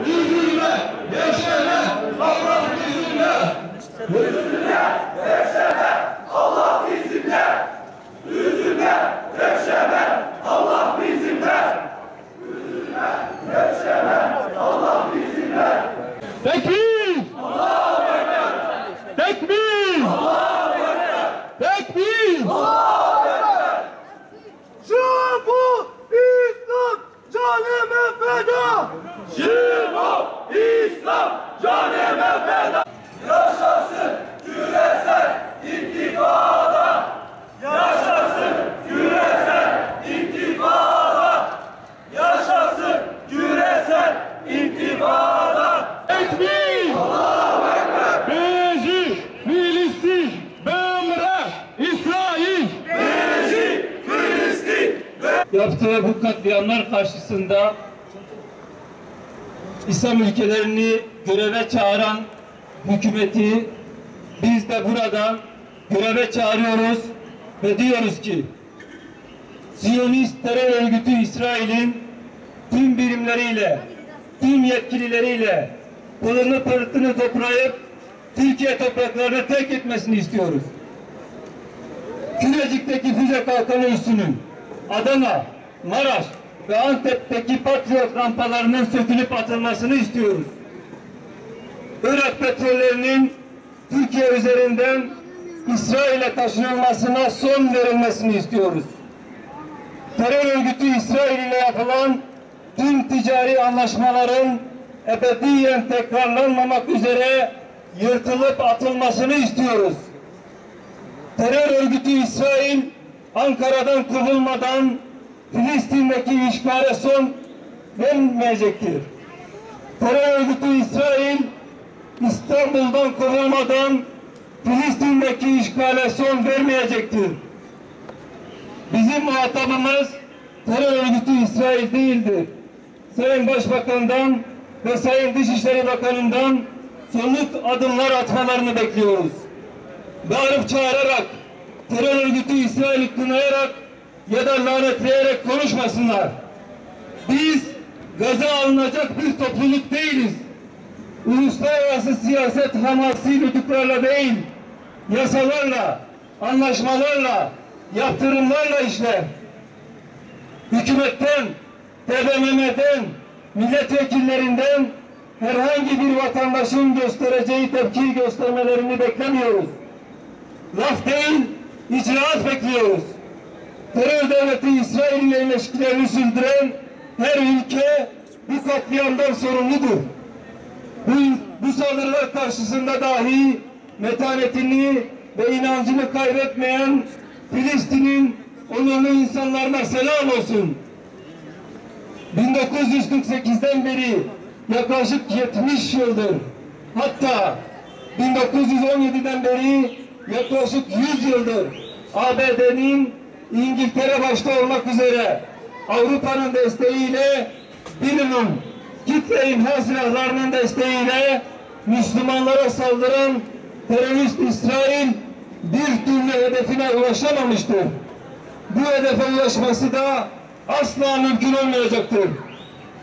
Üzülme, gevşeme, Allah bizimle. Üzülme, gevşeme, Allah bizimle. Üzülme, gevşeme, Allah bizimle. Üzülme, gevşeme, Allah bizimle. Tekbir! Allahu Ekber! Tekbir! Allahu Ekber! Tekbir! Allahu Ekber! Şubu İslam canime feda! Şibu İslam canime feda! Yaşasın küresel intifada! Yaşasın küresel intifada! Yaşasın küresel intifada! Tekbir! Allahu Ekber! Bezi, Filistin, Bömre, İsrail! Bezi, Filistin ve Yaptığı bu katliamlar karşısında İslam ülkelerini göreve çağıran hükümeti biz de burada göreve çağırıyoruz ve diyoruz ki Siyonist terör örgütü İsrail'in tüm birimleriyle, tüm yetkilileriyle pılını pırtını toplayıp Türkiye topraklarını terk etmesini istiyoruz. Kürecik'teki füze kalkanı üssünün Adana, Maraş ve Antep'teki Patriot rampalarının sökülüp atılmasını istiyoruz. Irak petrollerinin Türkiye üzerinden İsrail'e taşınılmasına son verilmesini istiyoruz. Terör örgütü İsrail ile yapılan tüm ticari anlaşmaların ebediyen tekrarlanmamak üzere yırtılıp atılmasını istiyoruz. Terör örgütü İsrail Ankara'dan kovulmadan Filistin'deki işgale son vermeyecektir. Terör örgütü İsrail İstanbul'dan kovulmadan Filistin'deki işgale son vermeyecektir. Bizim muhatabımız terör örgütü İsrail değildir. Sayın Başbakan'dan ve Sayın Dışişleri Bakanı'ndan somut adımlar atmalarını bekliyoruz. Bağırıp çağırarak, terör örgütü İsrail'i kınayarak ya da lanetleyerek konuşmasınlar. Biz gaza alınacak bir topluluk değiliz. Uluslararası siyaset hamasi lütuflarla değil, yasalarla, anlaşmalarla, yaptırımlarla işler. Hükümetten, TBMM'den, milletvekillerinden herhangi bir vatandaşın göstereceği tepkiyi göstermelerini beklemiyoruz. Laf değil, icraat bekliyoruz. Terör devleti İsrail ile ilişkilerini sürdüren her ülke bu katliamdan sorumludur. Bu saldırılar karşısında dahi metanetini ve inancını kaybetmeyen Filistin'in onurlu insanlarına selam olsun. 1948'den beri yaklaşık 70 yıldır, hatta 1917'den beri yaklaşık 100 yıldır ABD'nin, İngiltere başta olmak üzere Avrupa'nın desteğiyle, birinin Hitler'in silahlarının desteğiyle Müslümanlara saldıran terörist İsrail bir türlü hedefine ulaşamamıştır. Bu hedefe ulaşması da asla mümkün olmayacaktır.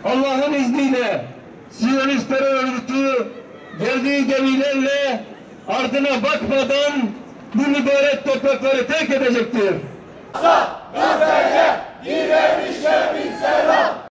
Allah'ın izniyle Siyonist terör örgütü geldiği gemilerle ardına bakmadan bu mübarek toprakları terk edecektir. Gaze'ye direnişe bir selam.